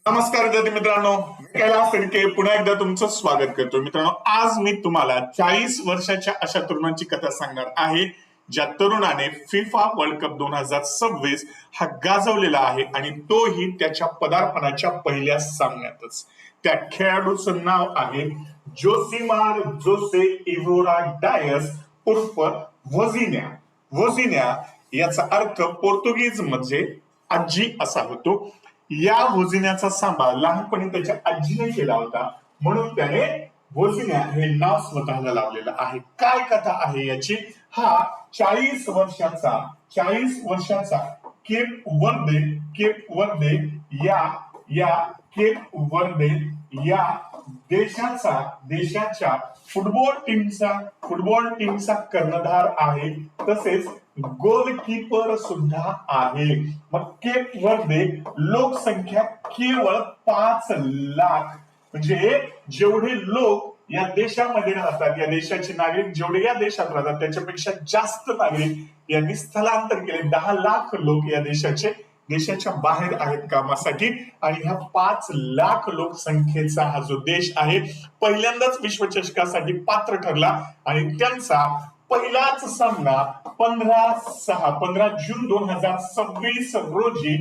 नमस्कार विद्यार्थी मित्रांनो, मी कैलास तडके पुन्हा एकदा तुमचं स्वागत करतो. मित्रांनो, आज मी तुम्हाला 40 वर्षाच्या अशा तरुणाची कथा सांगणार आहे ज्या तरुणाने फिफा वर्ल्ड कप 2026 हा गाजवलेला आहे आणि तोही त्याच्या पदार्पणाच्या पहिल्या सामन्यातच. त्या खेळाडूचं नाव आहे जोसिमार जोसे इव्होरा डायस उर्फ वोझिन्या. वोझिन्या याचा अर्थ पोर्तुगीज मध्ये आजी असा होतो. या वोझिन्याचा सांभाळ लहानपणी त्याच्या आजीने केला होता, म्हणून त्याने वोझिन्या हे नाव स्वतःला लावलेलं आहे. काय कथा आहे याची? हा 40 वर्षाचा केप वर्दे या देशाच्या फुटबॉल टीमचा कर्णधार आहे, तसेच गोलकीपर सुद्धा आहे. मग केप वर्दे लोकसंख्या केवळ 5 लाख, म्हणजे जेवढे लोक या देशामध्ये राहतात, या देशाचे नागरिक जेवढे या देशात राहतात त्याच्यापेक्षा जास्त नागरिक यांनी स्थलांतर केले. 10 लाख लोक या देशाच्या बाहेर आहेत कामासाठी, आणि ह्या 5 लाख लोकसंख्येचा हा जो देश आहे पहिल्यांदाच विश्वचषकासाठी पात्र ठरला, आणि त्यांचा पहिलाच सामना 15 जून 2026 रोजी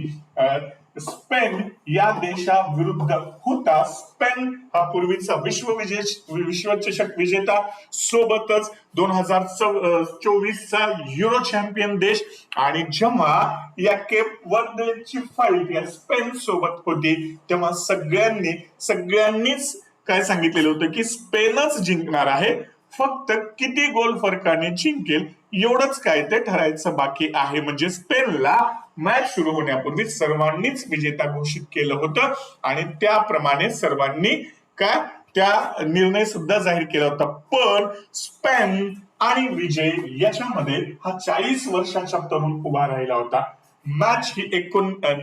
स्पेन या देशाविरुद्ध होता. स्पेन हा पूर्वीचा विश्वचषक विजेता, सोबतच 2024चा युरो चॅम्पियन देश. आणि जेव्हा या केप वर्देची फाईट या स्पेन सोबत होती तेव्हा सगळ्यांनीच काय सांगितलेलं होतं की स्पेनच जिंकणार आहे, फक्त किती गोल फरकाने जिंकेल एवढंच काय ते ठरायचं बाकी आहे. म्हणजे स्पेनला मॅच सुरू होण्यापूर्वी सर्वांनीच विजेता घोषित केलं होतं, आणि त्याप्रमाणे सर्वांनी त्या निर्णय सुद्धा जाहीर केला होता. पण स्पेन आणि विजय याच्यामध्ये हा 40 वर्षाचा तरुण उभा राहिला होता. मॅच ही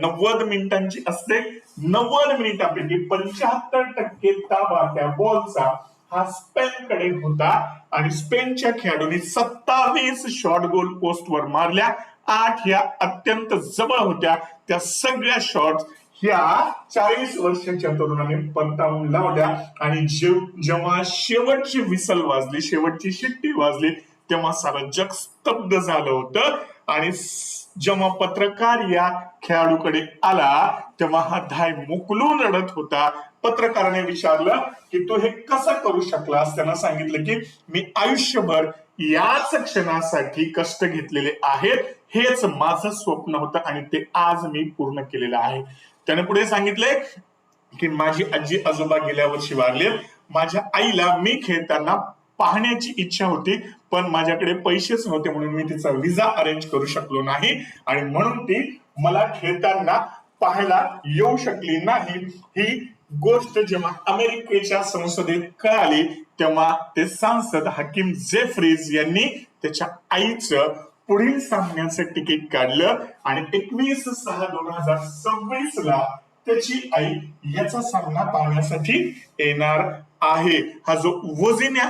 90 मिनिटांची असते. 90 मिनिटांपैकी 75% ताबा त्या बॉलचा हा स्पेन कडे होता, आणि स्पेनच्या खेळाडूंनी 27 शॉर्ट गोल पोस्टवर मारल्या. 8 या अत्यंत जवळ होत्या. त्या सगळ्या शॉट्स ह्या 40 वर्षाच्या तरुणाने परतावून लावल्या. आणि जेव्हा शेवटची विसल वाजली, शेवटची शिट्टी वाजली, तेव्हा सारं जग स्तब्ध झालं होतं. आणि जेव्हा पत्रकार या खेळाडूकडे आला तेव्हा हा धाय मोकलून रडत होता. पत्रकाराने विचारलं की तू हे कसं करू शकलास? त्यांना सांगितलं की मी आयुष्यभर याच क्षणासाठी कष्ट घेतलेले आहेत, हेच माझं स्वप्न होतं आणि ते आज मी पूर्ण केलेलं आहे. त्याने पुढे सांगितले की माझी आजी आजोबा गेल्या वर्षी वारले. माझ्या आईला मी खेळताना पाहण्याची इच्छा होती, पण माझ्याकडे पैसेच नव्हते, म्हणून मी तिचा विजा अरेंज करू शकलो नाही, आणि म्हणून ती मला खेळताना पाहायला येऊ शकली नाही. ही गोष्ट जेव्हा अमेरिकेच्या संसदेत कळाली तेव्हा ते सांसद हकीम जेफ्रीज यांनी त्याच्या आईचं पुढील सामन्याचं तिकीट काढलं, आणि 21/6/2026 ला त्याची आई याचा सामना पाहण्यासाठी येणार आहे. हा जो वोझिन्या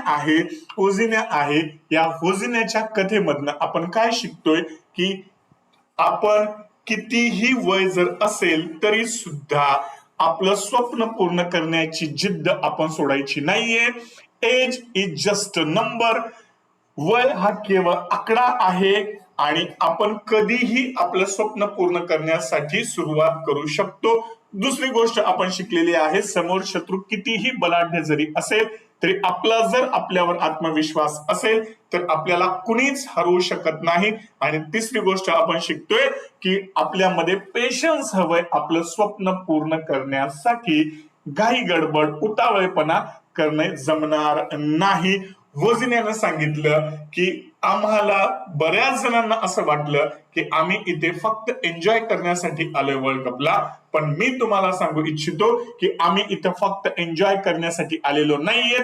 आहे, या वोझिन्याच्या कथेमधनं आपण काय शिकतोय की आपण कितीही वय जर असेल तरी सुद्धा आपलं स्वप्न पूर्ण करण्याची जिद्द आपण सोडायची नाहीये. Age is just a number. वय हा केवळ आकडा आहे, आणि आपण कधीही आपलं स्वप्न पूर्ण करण्यासाठी सुरुवात करू शकतो. दुसरी गोष्ट आपण शिकलेली आहे, समोर शत्रू कितीही बलाढ्य जरी असेल तरी आपला जर आपल्यावर आत्मविश्वास असेल तर आपल्याला कुणीच हरवू शकत नाही. आणि तिसरी गोष्ट आपण शिकतोय की आपल्यामध्ये पेशन्स हवंय आपलं स्वप्न पूर्ण करण्यासाठी. घाई गडबड उतावळेपणा करणे जमणार नाही. वोझिन्यानं सांगितलं की आम्हाला बऱ्याच जणांना असं वाटलं की आम्ही इथे फक्त एन्जॉय करण्यासाठी आलोय वर्ल्ड कपला, पण मी तुम्हाला सांगू इच्छितो की आम्ही इथं फक्त एन्जॉय करण्यासाठी आलेलो नाहीये.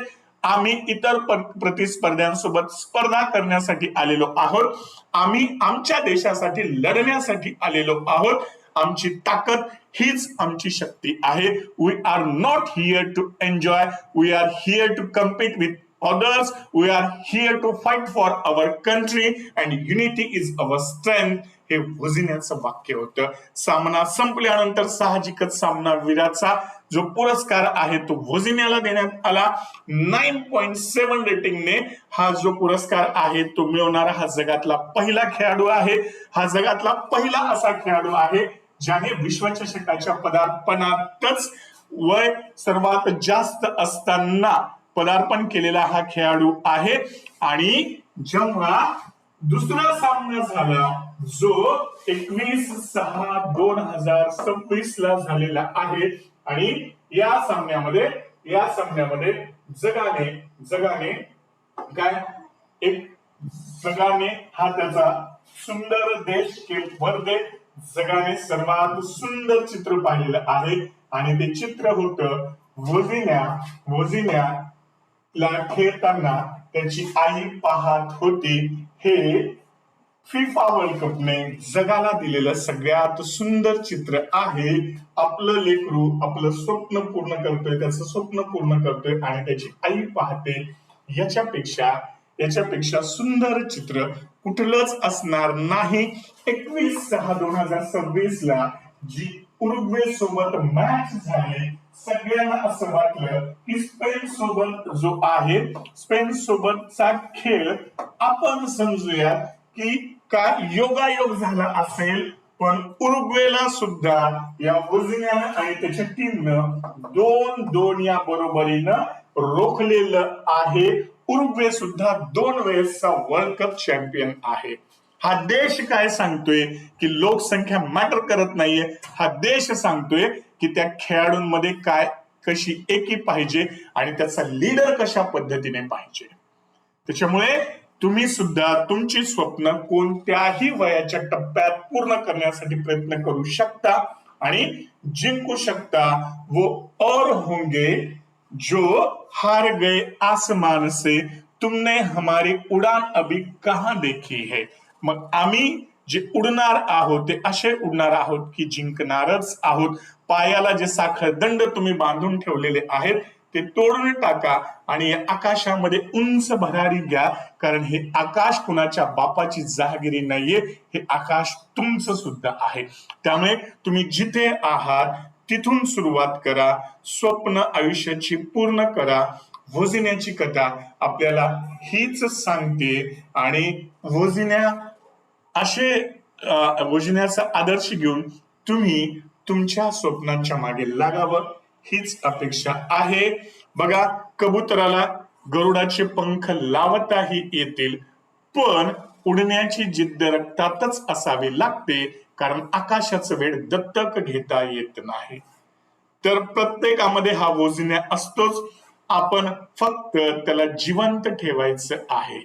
आम्ही इतर प्रतिस्पर्ध्यांसोबत स्पर्धा करण्यासाठी आलेलो आहोत. आम्ही आमच्या देशासाठी लढण्यासाठी आलेलो आहोत. आमची ताकद हीच आमची शक्ती आहे. We are not here to enjoy, we are here to compete with others. We are here to fight for our country and unity is our strength. हे वजिन्याचं वाक्य होतं. सामना संपल्यानंतर साहजिकच सामनावीराचा जो पुरस्कार आहे तो वजिन्याला देण्यात आला. 9.7 रेटिंगने हा जो पुरस्कार आहे तो मिळवणारा हा जगातला पहिला खेळाडू आहे. हा जगातला पहिला असा खेळाडू आहे ज्याने विश्वचषकाच्या पदार्पणातच वय सर्वात जास्त असताना पदार्पण केलेला हा खेळाडू आहे. आणि जेव्हा दुसरा सामना झाला जो 21/6/2026 ला झालेला आहे आणि या सामन्यामध्ये जगाने काय एक जगाने हा त्याचा सुंदर देश केप व्हर्दे जगाने सर्वात सुंदर चित्र पाहिलेलं आहे आणि ते चित्र होतं वजिन्याला खेळताना त्याची आई पाहत होती. हे फिफा वर्ल्ड कपने जगाला दिलेलं सगळ्यात सुंदर चित्र आहे. आपलं लेकरू आपलं स्वप्न पूर्ण करतोय, त्याचं स्वप्न पूर्ण करतोय आणि त्याची आई पाहते. याच्यापेक्षा सुंदर चित्र कुठलंच असणार नाही. 21/6/2026 ला जी उरुग्वे सोबत मॅच झाली सगळ्यांना असं वाटलं की स्पेन सोबत जो आहे स्पेन सोबतचा खेळ आपण समजूया की काय योगायोग झाला असेल. पण उरुग्वेला सुद्धा या वजिन्यानं आणि त्याच्या टीमनं 2-2 या बरोबरीनं रोखलेलं आहे. उरुग्वे सुद्धा 2 वेळेसचा वर्ल्ड कप चॅम्पियन आहे. हा देश काय सांगतोय की लोकसंख्या मॅटर करत नाहीये. हा देश सांगतोय की त्या खेळाडूंमध्ये कशी एकी पाहिजे आणि त्याचा लीडर कशा पद्धतीने पाहिजे. त्याच्यामुळे तुम्ही सुद्धा तुमची स्वप्न कोणत्याही वयाच्या टप्प्यात पूर्ण करण्यासाठी प्रयत्न करू शकता आणि जिंकू शकता. वो और होंगे जो हार गए आसमान से, तुमने हमारी उड़ान अभी कहां देखी है. मग आम्ही जे उडणार आहोत ते असे उडणार आहोत की जिंकणारच आहोत. पायाला जे साखळदंड तुम्ही बांधून ठेवलेले आहेत ते तोडून टाका आणि आकाशामध्ये उंच भरारी घ्या. कारण हे आकाश कुणाच्या बापाची जहागिरी नाहीये, हे आकाश तुमचं सुद्धा आहे. त्यामुळे तुम्ही जिथे आहात तिथून सुरुवात करा. स्वप्न आयुष्याची पूर्ण करा. वजिन्याची कथा आपल्याला हीच सांगते आणि वजिन्याचा आदर्श घेऊन तुम्ही तुमच्या स्वप्नांच्या मागे लागावं हीच अपेक्षा आहे. बघा, कबुतराला गरुडाचे पंख लावताही येतील पण उडण्याची जिद्द रक्तातच असावी लागते. कारण आकाशाचं वेळ दत्तक घेता येत नाही. तर प्रत्येकामध्ये हा वजिन्या असतोच. आपण फक्त त्याला जिवंत ठेवायचं आहे.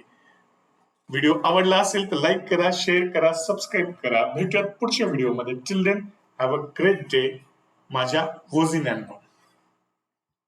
व्हिडिओ आवडला असेल तर लाईक करा, शेअर करा, सबस्क्राईब करा. भेटूयात पुढच्या व्हिडिओमध्ये. Till then have a great day माझ्या वजिन्यांनो.